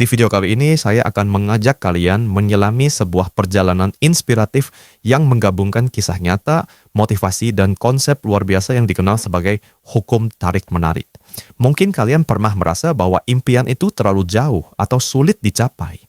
Di video kali ini, saya akan mengajak kalian menyelami sebuah perjalanan inspiratif yang menggabungkan kisah nyata, motivasi, dan konsep luar biasa yang dikenal sebagai hukum tarik-menarik. Mungkin kalian pernah merasa bahwa impian itu terlalu jauh atau sulit dicapai.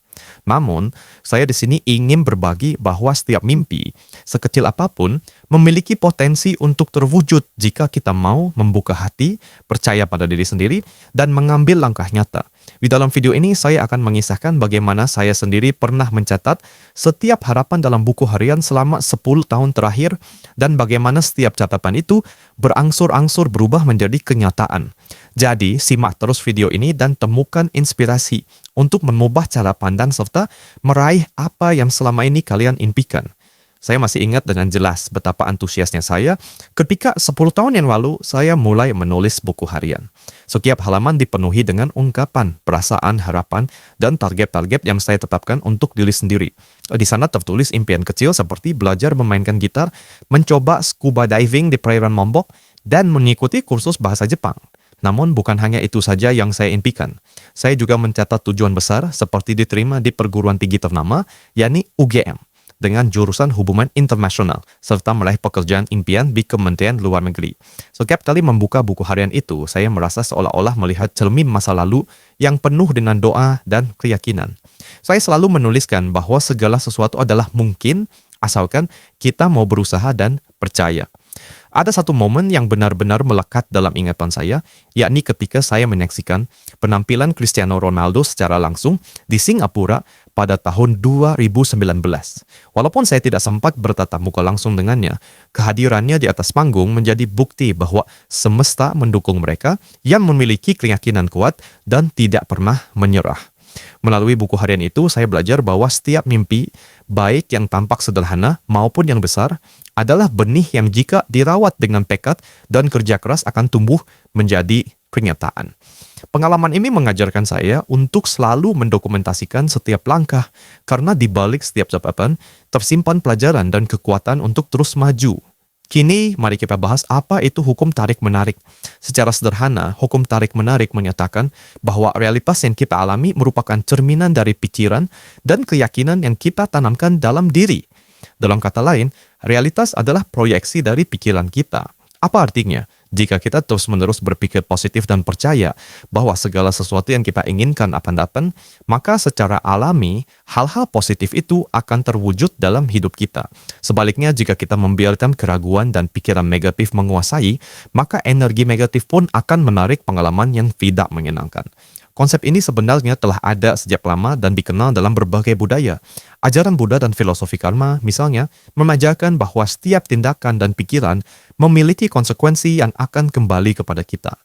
Namun, saya di sini ingin berbagi bahwa setiap mimpi, sekecil apapun, memiliki potensi untuk terwujud jika kita mau membuka hati, percaya pada diri sendiri, dan mengambil langkah nyata. Di dalam video ini, saya akan mengisahkan bagaimana saya sendiri pernah mencatat setiap harapan dalam buku harian selama 10 tahun terakhir, dan bagaimana setiap catatan itu berangsur-angsur berubah menjadi kenyataan. Jadi, simak terus video ini dan temukan inspirasi untuk mengubah cara pandang serta meraih apa yang selama ini kalian impikan. Saya masih ingat dengan jelas betapa antusiasnya saya ketika 10 tahun yang lalu saya mulai menulis buku harian. Setiap halaman dipenuhi dengan ungkapan, perasaan, harapan, dan target-target yang saya tetapkan untuk diri sendiri. Di sana tertulis impian kecil seperti belajar memainkan gitar, mencoba scuba diving di perairan Lombok, dan mengikuti kursus bahasa Jepang. Namun bukan hanya itu saja yang saya impikan. Saya juga mencatat tujuan besar seperti diterima di perguruan tinggi ternama, yakni UGM, dengan jurusan hubungan internasional, serta meraih pekerjaan impian di Kementerian Luar Negeri. Setiap kali membuka buku harian itu, saya merasa seolah-olah melihat cermin masa lalu yang penuh dengan doa dan keyakinan. Saya selalu menuliskan bahwa segala sesuatu adalah mungkin, asalkan kita mau berusaha dan percaya. Ada satu momen yang benar-benar melekat dalam ingatan saya, yakni ketika saya menyaksikan penampilan Cristiano Ronaldo secara langsung di Singapura pada tahun 2019. Walaupun saya tidak sempat bertatap muka langsung dengannya, kehadirannya di atas panggung menjadi bukti bahwa semesta mendukung mereka yang memiliki keyakinan kuat dan tidak pernah menyerah. Melalui buku harian itu, saya belajar bahwa setiap mimpi, baik yang tampak sederhana maupun yang besar, adalah benih yang jika dirawat dengan tekad dan kerja keras akan tumbuh menjadi kenyataan. Pengalaman ini mengajarkan saya untuk selalu mendokumentasikan setiap langkah, karena di balik setiap catatan tersimpan pelajaran dan kekuatan untuk terus maju. Kini, mari kita bahas apa itu hukum tarik-menarik. Secara sederhana, hukum tarik-menarik menyatakan bahwa realitas yang kita alami merupakan cerminan dari pikiran dan keyakinan yang kita tanamkan dalam diri. Dalam kata lain, realitas adalah proyeksi dari pikiran kita. Apa artinya? Jika kita terus-menerus berpikir positif dan percaya bahwa segala sesuatu yang kita inginkan akan datang, maka secara alami, hal-hal positif itu akan terwujud dalam hidup kita. Sebaliknya, jika kita membiarkan keraguan dan pikiran negatif menguasai, maka energi negatif pun akan menarik pengalaman yang tidak menyenangkan. Konsep ini sebenarnya telah ada sejak lama dan dikenal dalam berbagai budaya. Ajaran Buddha dan filosofi karma, misalnya, memajarkan bahwa setiap tindakan dan pikiran memiliki konsekuensi yang akan kembali kepada kita.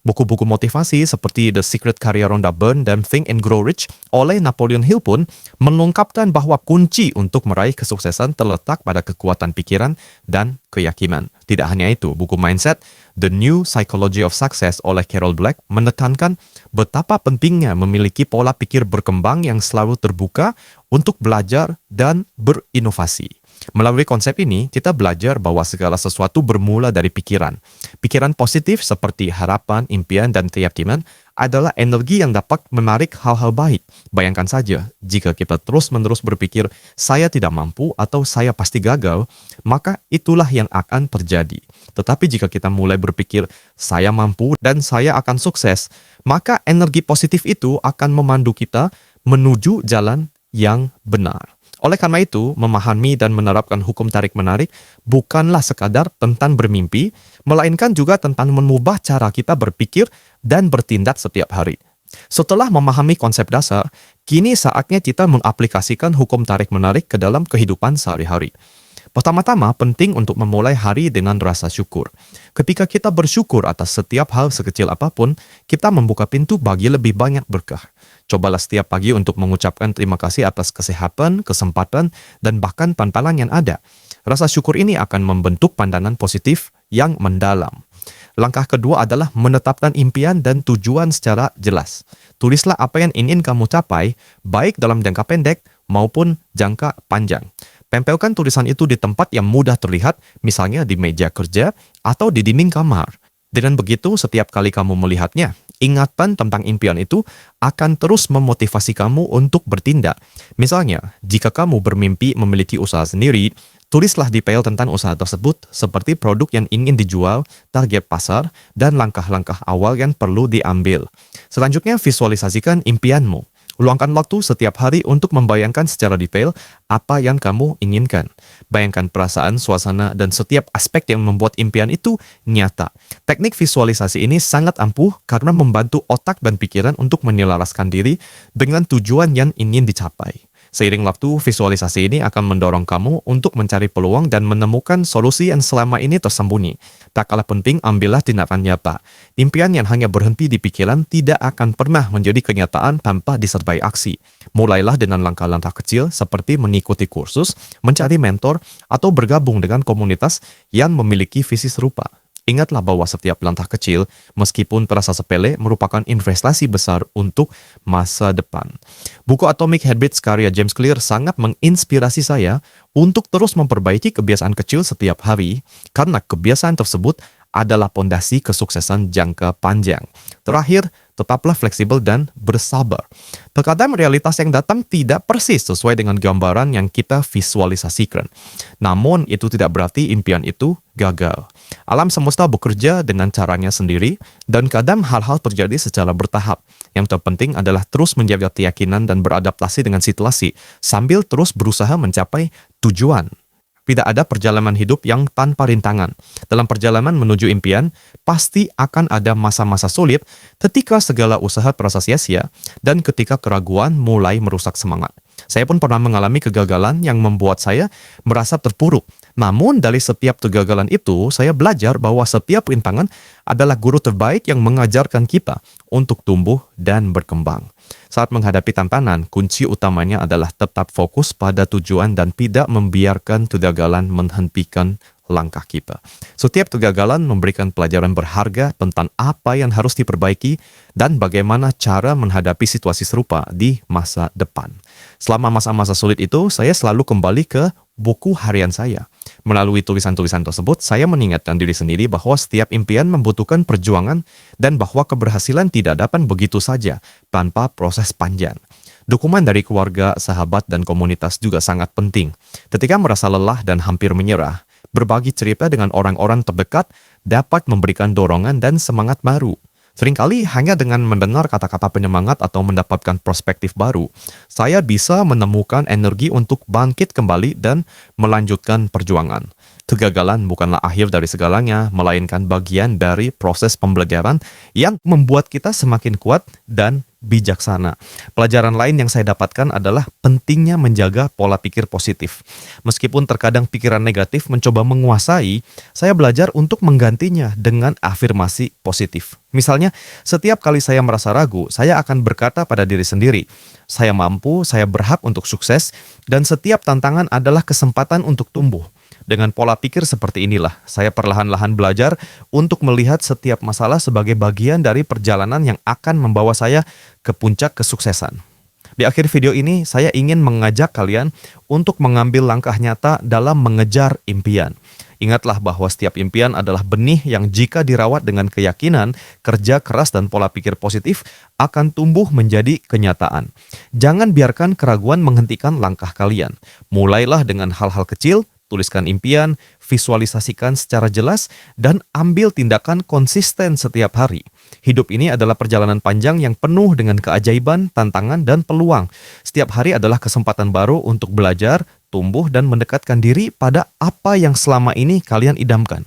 Buku-buku motivasi seperti The Secret karya Rhonda Byrne dan Think and Grow Rich oleh Napoleon Hill pun mengungkapkan bahwa kunci untuk meraih kesuksesan terletak pada kekuatan pikiran dan keyakinan. Tidak hanya itu, buku Mindset, The New Psychology of Success oleh Carol Dweck menekankan betapa pentingnya memiliki pola pikir berkembang yang selalu terbuka untuk belajar dan berinovasi. Melalui konsep ini, kita belajar bahwa segala sesuatu bermula dari pikiran. Pikiran positif seperti harapan, impian, dan keyakinan adalah energi yang dapat menarik hal-hal baik. Bayangkan saja, jika kita terus-menerus berpikir, saya tidak mampu atau saya pasti gagal, maka itulah yang akan terjadi. Tetapi jika kita mulai berpikir, saya mampu dan saya akan sukses, maka energi positif itu akan memandu kita menuju jalan yang benar. Oleh karena itu, memahami dan menerapkan hukum tarik-menarik bukanlah sekadar tentang bermimpi, melainkan juga tentang mengubah cara kita berpikir dan bertindak setiap hari. Setelah memahami konsep dasar, kini saatnya kita mengaplikasikan hukum tarik-menarik ke dalam kehidupan sehari-hari. Pertama-tama, penting untuk memulai hari dengan rasa syukur. Ketika kita bersyukur atas setiap hal sekecil apapun, kita membuka pintu bagi lebih banyak berkah. Cobalah setiap pagi untuk mengucapkan terima kasih atas kesehatan, kesempatan, dan bahkan pantangan yang ada. Rasa syukur ini akan membentuk pandangan positif yang mendalam. Langkah kedua adalah menetapkan impian dan tujuan secara jelas. Tulislah apa yang ingin kamu capai, baik dalam jangka pendek maupun jangka panjang. Tempelkan tulisan itu di tempat yang mudah terlihat, misalnya di meja kerja atau di dinding kamar. Dengan begitu, setiap kali kamu melihatnya, Ingatan tentang impian itu akan terus memotivasi kamu untuk bertindak. Misalnya, jika kamu bermimpi memiliki usaha sendiri, tulislah detail tentang usaha tersebut seperti produk yang ingin dijual, target pasar, dan langkah-langkah awal yang perlu diambil. Selanjutnya, visualisasikan impianmu. Luangkan waktu setiap hari untuk membayangkan secara detail apa yang kamu inginkan. Bayangkan perasaan, suasana, dan setiap aspek yang membuat impian itu nyata. Teknik visualisasi ini sangat ampuh karena membantu otak dan pikiran untuk menyelaraskan diri dengan tujuan yang ingin dicapai. Seiring waktu, visualisasi ini akan mendorong kamu untuk mencari peluang dan menemukan solusi yang selama ini tersembunyi. Tak kalah penting, ambillah tindakan nyata. Impian yang hanya berhenti di pikiran tidak akan pernah menjadi kenyataan tanpa disertai aksi. Mulailah dengan langkah-langkah kecil seperti mengikuti kursus, mencari mentor, atau bergabung dengan komunitas yang memiliki visi serupa. Ingatlah bahwa setiap langkah kecil, meskipun terasa sepele, merupakan investasi besar untuk masa depan. Buku Atomic Habits karya James Clear sangat menginspirasi saya untuk terus memperbaiki kebiasaan kecil setiap hari, karena kebiasaan tersebut adalah pondasi kesuksesan jangka panjang. Terakhir, tetaplah fleksibel dan bersabar. Terkadang realitas yang datang tidak persis sesuai dengan gambaran yang kita visualisasikan. Namun, itu tidak berarti impian itu gagal. Alam semesta bekerja dengan caranya sendiri, dan kadang hal-hal terjadi secara bertahap. Yang terpenting adalah terus menjaga keyakinan dan beradaptasi dengan situasi, sambil terus berusaha mencapai tujuan. Tidak ada perjalanan hidup yang tanpa rintangan. Dalam perjalanan menuju impian, pasti akan ada masa-masa sulit ketika segala usaha terasa sia-sia dan ketika keraguan mulai merusak semangat. Saya pun pernah mengalami kegagalan yang membuat saya merasa terpuruk. Namun dari setiap kegagalan itu, saya belajar bahwa setiap rintangan adalah guru terbaik yang mengajarkan kita untuk tumbuh dan berkembang. Saat menghadapi tantangan, kunci utamanya adalah tetap fokus pada tujuan dan tidak membiarkan kegagalan menghentikan langkah kita. Setiap kegagalan memberikan pelajaran berharga tentang apa yang harus diperbaiki dan bagaimana cara menghadapi situasi serupa di masa depan. Selama masa-masa sulit itu, saya selalu kembali ke buku harian saya. Melalui tulisan-tulisan tersebut, saya mengingatkan diri sendiri bahwa setiap impian membutuhkan perjuangan dan bahwa keberhasilan tidak dapat begitu saja tanpa proses panjang. Dukungan dari keluarga, sahabat, dan komunitas juga sangat penting. Ketika merasa lelah dan hampir menyerah, berbagi cerita dengan orang-orang terdekat dapat memberikan dorongan dan semangat baru. Seringkali hanya dengan mendengar kata-kata penyemangat atau mendapatkan perspektif baru, saya bisa menemukan energi untuk bangkit kembali dan melanjutkan perjuangan. Kegagalan bukanlah akhir dari segalanya, melainkan bagian dari proses pembelajaran yang membuat kita semakin kuat dan bijaksana. Pelajaran lain yang saya dapatkan adalah pentingnya menjaga pola pikir positif. Meskipun terkadang pikiran negatif mencoba menguasai, saya belajar untuk menggantinya dengan afirmasi positif. Misalnya, setiap kali saya merasa ragu, saya akan berkata pada diri sendiri, saya mampu, saya berhak untuk sukses, dan setiap tantangan adalah kesempatan untuk tumbuh. Dengan pola pikir seperti inilah, saya perlahan-lahan belajar untuk melihat setiap masalah sebagai bagian dari perjalanan yang akan membawa saya ke puncak kesuksesan. Di akhir video ini, saya ingin mengajak kalian untuk mengambil langkah nyata dalam mengejar impian. Ingatlah bahwa setiap impian adalah benih yang jika dirawat dengan keyakinan, kerja keras, dan pola pikir positif akan tumbuh menjadi kenyataan. Jangan biarkan keraguan menghentikan langkah kalian. Mulailah dengan hal-hal kecil, tuliskan impian, visualisasikan secara jelas, dan ambil tindakan konsisten setiap hari. Hidup ini adalah perjalanan panjang yang penuh dengan keajaiban, tantangan, dan peluang. Setiap hari adalah kesempatan baru untuk belajar, tumbuh, dan mendekatkan diri pada apa yang selama ini kalian idamkan.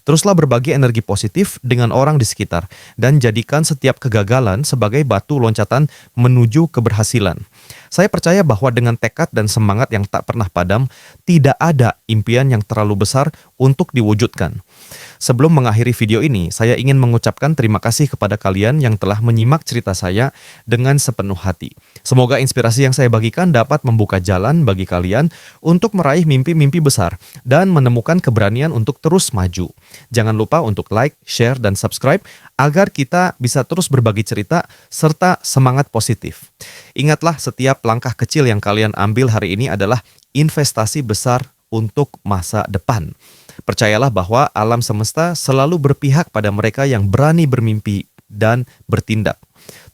Teruslah berbagi energi positif dengan orang di sekitar, dan jadikan setiap kegagalan sebagai batu loncatan menuju keberhasilan. Saya percaya bahwa dengan tekad dan semangat yang tak pernah padam, tidak ada impian yang terlalu besar untuk diwujudkan. Sebelum mengakhiri video ini, saya ingin mengucapkan terima kasih kepada kalian yang telah menyimak cerita saya dengan sepenuh hati. Semoga inspirasi yang saya bagikan dapat membuka jalan bagi kalian untuk meraih mimpi-mimpi besar dan menemukan keberanian untuk terus maju. Jangan lupa untuk like, share, dan subscribe agar kita bisa terus berbagi cerita serta semangat positif. Ingatlah, setiap langkah kecil yang kalian ambil hari ini adalah investasi besar untuk masa depan. Percayalah bahwa alam semesta selalu berpihak pada mereka yang berani bermimpi dan bertindak.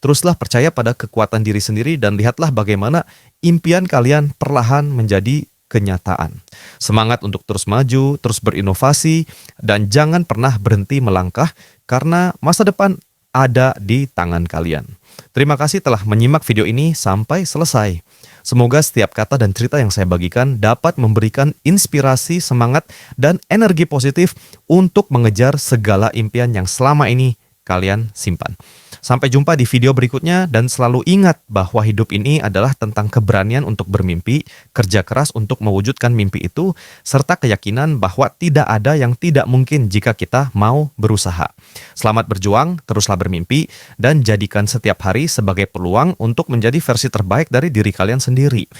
Teruslah percaya pada kekuatan diri sendiri dan lihatlah bagaimana impian kalian perlahan menjadi kenyataan. Semangat untuk terus maju, terus berinovasi, dan jangan pernah berhenti melangkah karena masa depan ada di tangan kalian. Terima kasih telah menyimak video ini sampai selesai. Semoga setiap kata dan cerita yang saya bagikan dapat memberikan inspirasi, semangat, dan energi positif untuk mengejar segala impian yang selama ini kalian simpan. Sampai jumpa di video berikutnya dan selalu ingat bahwa hidup ini adalah tentang keberanian untuk bermimpi, kerja keras untuk mewujudkan mimpi itu, serta keyakinan bahwa tidak ada yang tidak mungkin jika kita mau berusaha. Selamat berjuang, teruslah bermimpi, dan jadikan setiap hari sebagai peluang untuk menjadi versi terbaik dari diri kalian sendiri.